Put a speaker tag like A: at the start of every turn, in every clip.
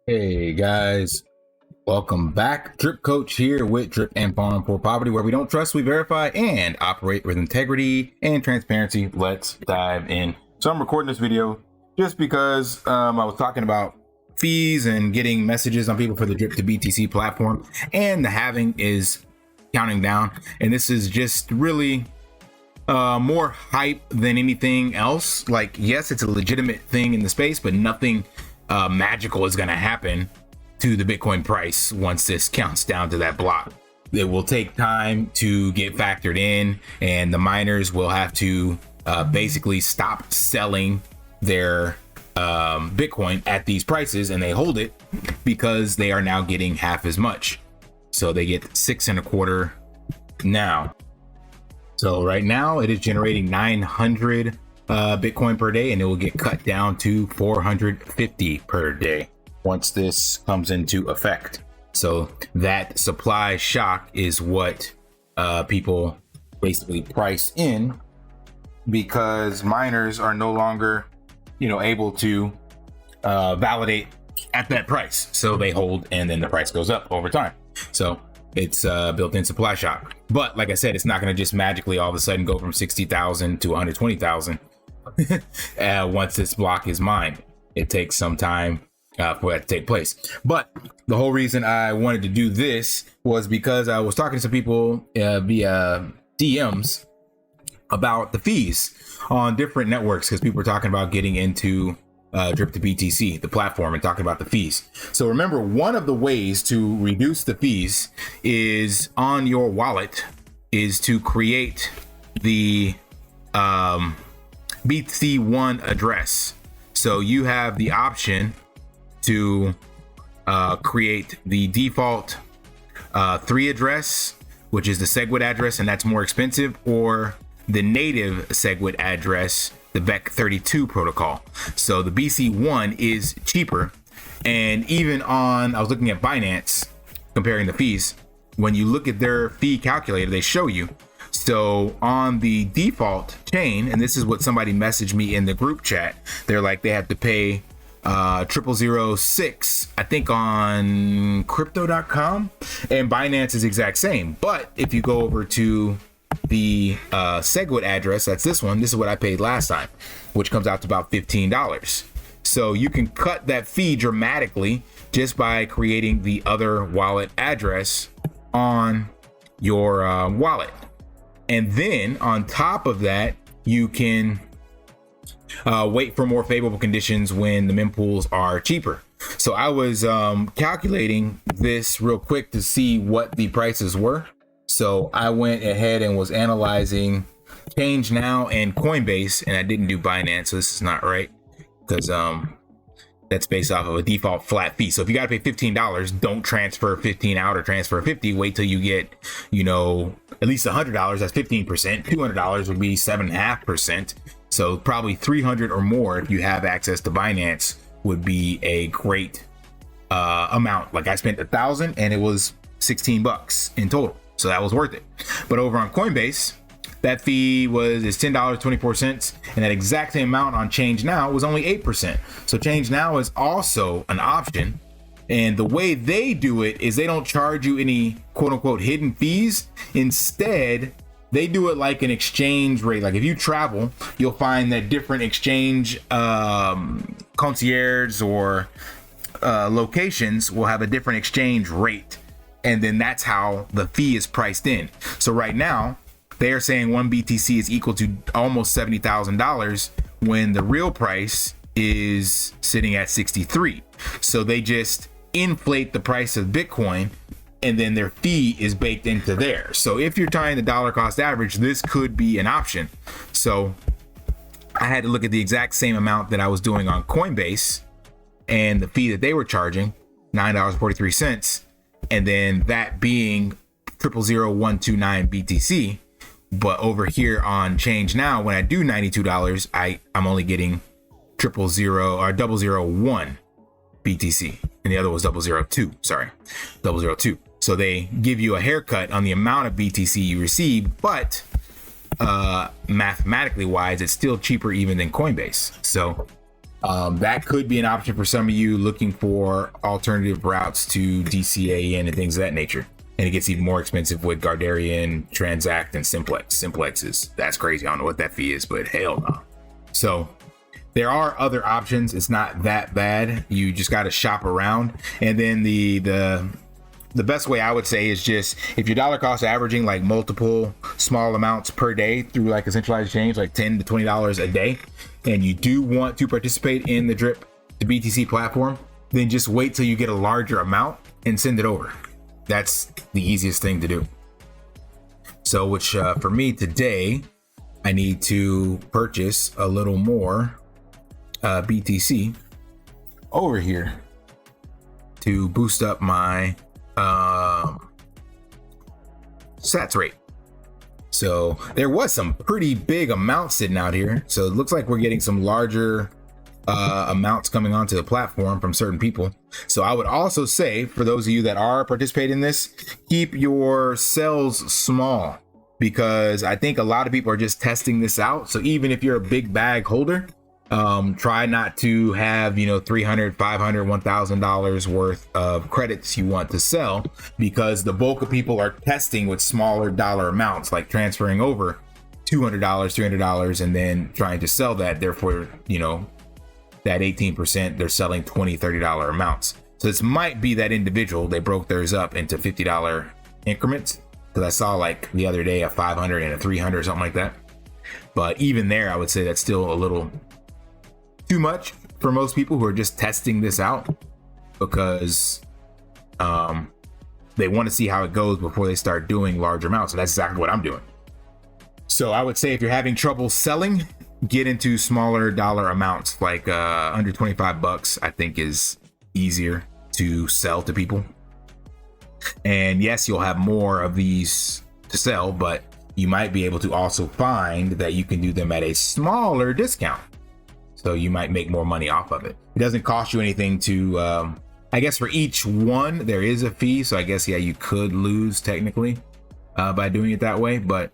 A: Hey guys, welcome back. DripCoach here with Drip and Farm for Poverty, where we don't trust, we verify, and operate with integrity and transparency. Let's dive in. So I'm recording this video just because I was talking about fees and getting messages on people for the Drip2BTC platform, and the halving is counting down. And this is just really more hype than anything else. Like, yes, it's a legitimate thing in the space, but nothing magical is going to happen to the Bitcoin price once this counts down to that block. It will take time to get factored in, and the miners will have to basically stop selling their Bitcoin at these prices, and they hold it because they are now getting half as much. So they get 6.25 now. So right now it is generating 900 Bitcoin per day, and it will get cut down to 450 per day once this comes into effect. So that supply shock is what people basically price in, because miners are no longer, able to validate at that price. So they hold, and then the price goes up over time. So it's built-in supply shock. But like I said, it's not going to just magically all of a sudden go from 60,000 to 120,000 once this block is mined. It takes some time for that to take place. But the whole reason I wanted to do this was because I was talking to some people via DMs about the fees on different networks, because people were talking about getting into Drip2BTC, the platform, and talking about the fees. So remember, one of the ways to reduce the fees is on your wallet is to create the BC1 address. So you have the option to create the default 3 address, which is the SegWit address, and that's more expensive, or the native SegWit address, the BEC32 protocol. So the BC1 is cheaper. And even on, I was looking at Binance, comparing the fees. When you look at their fee calculator, they show you. So on the default chain, and this is what somebody messaged me in the group chat, they're like, they have to pay 0006, I think, on crypto.com, and Binance is exact same. But if you go over to the SegWit address, that's this one, this is what I paid last time, which comes out to about $15. So you can cut that fee dramatically just by creating the other wallet address on your wallet. And then on top of that, you can wait for more favorable conditions when the mempools are cheaper. So I was calculating this real quick to see what the prices were. So I went ahead and was analyzing Change Now and Coinbase, and I didn't do Binance, so this is not right, because that's based off of a default flat fee. So if you got to pay $15, don't transfer 15 out or transfer 50. Wait till you get, at least $100. That's 15%. $200 would be 7.5%. So probably 300 or more, if you have access to Binance, would be a great amount. Like I spent $1,000 and it was $16 in total. So that was worth it. But over on Coinbase, that fee is $10.24, and that exact same amount on Change Now was only 8%. So Change Now is also an option. And the way they do it is they don't charge you any quote unquote hidden fees. Instead, they do it like an exchange rate. Like if you travel, you'll find that different exchange concierges or locations will have a different exchange rate. And then that's how the fee is priced in. So right now, they are saying 1 BTC is equal to almost $70,000 when the real price is sitting at 63. So they just inflate the price of Bitcoin, and then their fee is baked into there. So if you're trying the dollar cost average, this could be an option. So I had to look at the exact same amount that I was doing on Coinbase and the fee that they were charging, $9.43. And then that being 000129 BTC. But over here on Change Now, when I do $92, I'm only getting 001 BTC, and the other was 002. Sorry, 002. So they give you a haircut on the amount of BTC you receive, but mathematically wise, it's still cheaper even than Coinbase. So That could be an option for some of you looking for alternative routes to DCAN and things of that nature. And it gets even more expensive with Gardarian, Transact, and Simplex. That's crazy. I don't know what that fee is, but hell no. So there are other options. It's not that bad. You just got to shop around. And then the best way I would say is just, if your dollar cost averaging like multiple small amounts per day through like a centralized exchange, like $10 to $20 a day, and you do want to participate in the Drip2BTC platform, then just wait till you get a larger amount and send it over. That's the easiest thing to do. So, which for me today, I need to purchase a little more BTC over here to boost up my sats rate. So there was some pretty big amounts sitting out here. So it looks like we're getting some larger amounts coming onto the platform from certain people. So I would also say, for those of you that are participating in this, keep your sells small, because I think a lot of people are just testing this out. So even if you're a big bag holder, try not to have, $300, $500, $1,000 worth of credits you want to sell, because the bulk of people are testing with smaller dollar amounts, like transferring over $200, $300, and then trying to sell that. Therefore, that 18%, they're selling $20, $30 amounts. So this might be that individual. They broke theirs up into $50 increments, because I saw like the other day a 500 and a 300 or something like that. But even there, I would say that's still a little too much for most people who are just testing this out, because they want to see how it goes before they start doing large amounts. And that's exactly what I'm doing. So I would say, if you're having trouble selling, get into smaller dollar amounts, like under 25 bucks, I think is easier to sell to people. And yes, you'll have more of these to sell, but you might be able to also find that you can do them at a smaller discount. So you might make more money off of it. It doesn't cost you anything to, I guess for each one, there is a fee. So I guess, yeah, you could lose technically by doing it that way. But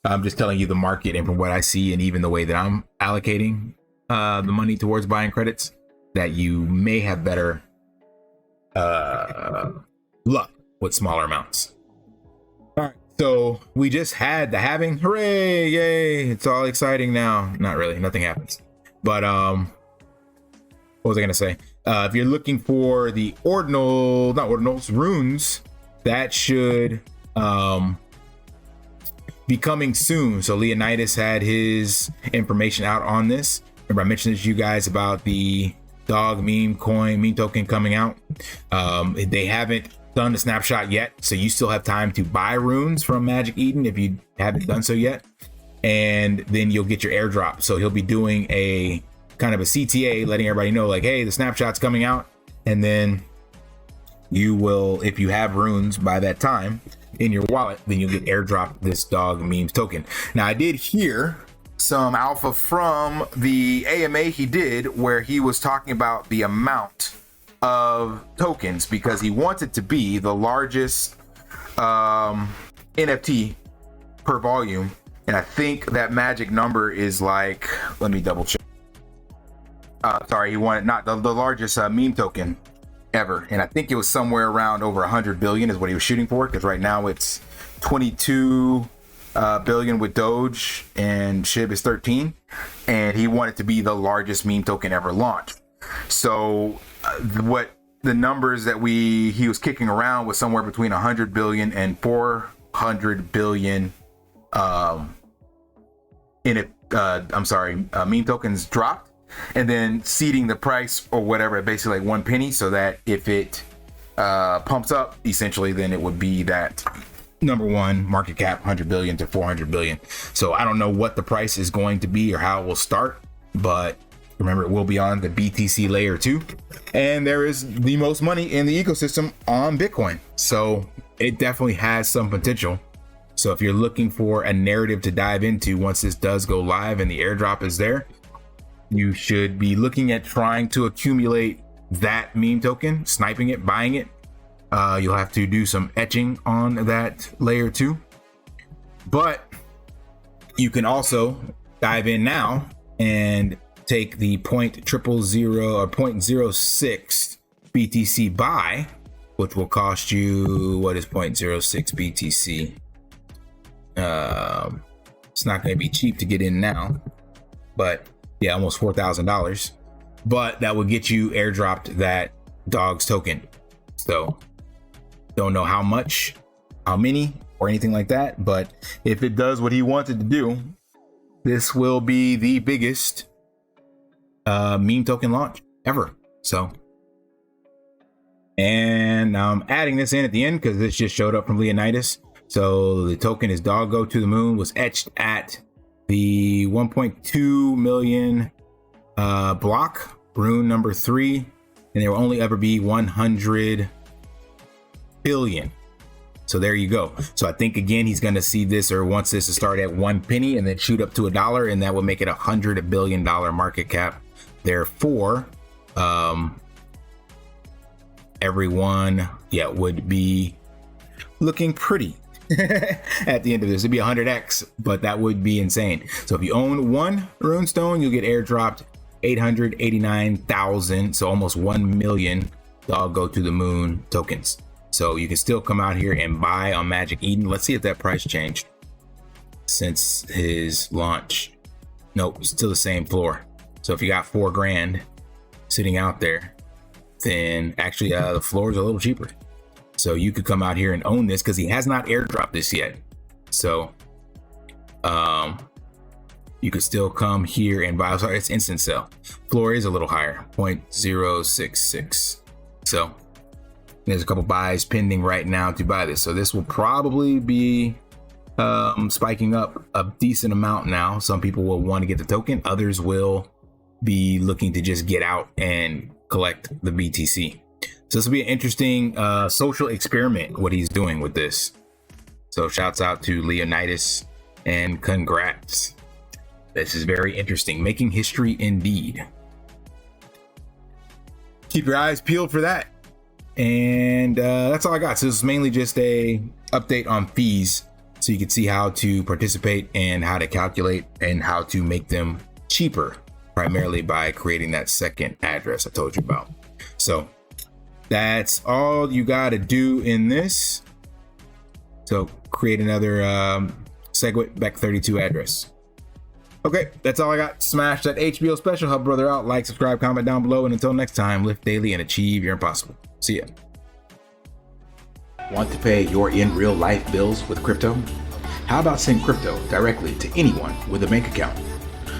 A: I'm just telling you the market, and from what I see, and even the way that I'm allocating the money towards buying credits, that you may have better luck with smaller amounts. All right. So we just had the halving. Hooray! Yay! It's all exciting now. Not really. Nothing happens. But what was I gonna say? If you're looking for the runes, that should be coming soon. So Leonidas had his information out on this. Remember I mentioned to you guys about the dog meme token coming out. They haven't done the snapshot yet, so you still have time to buy runes from Magic Eden if you haven't done so yet. And then you'll get your airdrop. So he'll be doing a kind of a CTA, letting everybody know, like, hey, the snapshot's coming out. And then you will, if you have runes by that time in your wallet, then you'll get airdrop this dog memes token. Now, I did hear some alpha from the AMA he did, where he was talking about the amount of tokens, because he wanted to be the largest NFT per volume. And I think that magic number is like, let me double check. Sorry, he wanted not the largest meme token ever. And I think it was somewhere around over 100 billion is what he was shooting for, because right now it's 22 billion with Doge, and SHIB is 13. And he wanted to be the largest meme token ever launched. So what the numbers that he was kicking around was somewhere between 100 billion and 400 billion meme tokens dropped, and then seeding the price or whatever, basically like 1 penny, so that if it pumps up, essentially, then it would be that number one market cap 100 billion to 400 billion. So I don't know what the price is going to be or how it will start, but remember, it will be on the BTC layer 2, and there is the most money in the ecosystem on Bitcoin, so it definitely has some potential. So if you're looking for a narrative to dive into once this does go live and the airdrop is there, you should be looking at trying to accumulate that meme token, sniping it, buying it. You'll have to do some etching on that layer 2, but you can also dive in now and take the 0.000 or 0.06 BTC buy, which will cost you, what is 0.06 BTC? It's not going to be cheap to get in now, but yeah, almost $4,000. But that would get you airdropped that dog's token. So don't know how much, how many, or anything like that. But if it does what he wanted to do, this will be the biggest meme token launch ever. So, and I'm adding this in at the end because this just showed up from Leonidas. So the token is Doggo to the Moon, was etched at the 1.2 million block, rune number 3, and there will only ever be 100 billion. So there you go. So I think again he's going to see this, or wants this to start at 1 penny and then shoot up to $1, and that will make it $100 billion market cap. Therefore, everyone, would be looking pretty at the end of this. It'd be 100x, but that would be insane. So if you own one runestone, you'll get airdropped 889,000, so almost 1 million Doggo to the Moon tokens. So you can still come out here and buy on Magic Eden. Let's see if that price changed since his launch. Nope, still the same floor. So if you got $4,000 sitting out there, then actually the floor is a little cheaper. So you could come out here and own this because he has not airdropped this yet. So you could still come here and buy. Sorry, it's instant sell. Floor is a little higher, 0.066. So there's a couple buys pending right now to buy this. So this will probably be spiking up a decent amount now. Some people will want to get the token. Others will be looking to just get out and collect the BTC. So this will be an interesting social experiment, what he's doing with this. So shouts out to Leonidas and congrats. This is very interesting. Making history indeed. Keep your eyes peeled for that. And that's all I got. So this is mainly just a update on fees, so you can see how to participate and how to calculate and how to make them cheaper, primarily by creating that second address I told you about. So that's all you got to do in this. So create another SegWit Beck32 address. Okay, that's all I got. Smash that HBO special. Help brother out. Like, subscribe, comment down below. And until next time, lift daily and achieve your impossible. See ya. Want to pay your in real life bills with crypto? How about send crypto directly to anyone with a bank account?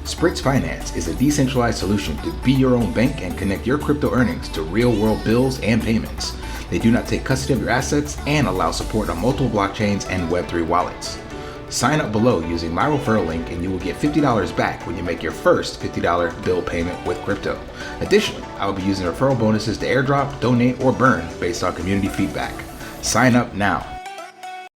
A: SPRITZ Finance is a decentralized solution to be your own bank and connect your crypto earnings to real world bills and payments. They do not take custody of your assets and allow support on multiple blockchains and Web3 wallets. Sign up below using my referral link and you will get $50 back when you make your first $50 bill payment with crypto. Additionally, I will be using referral bonuses to airdrop, donate, or burn based on community feedback. Sign up now.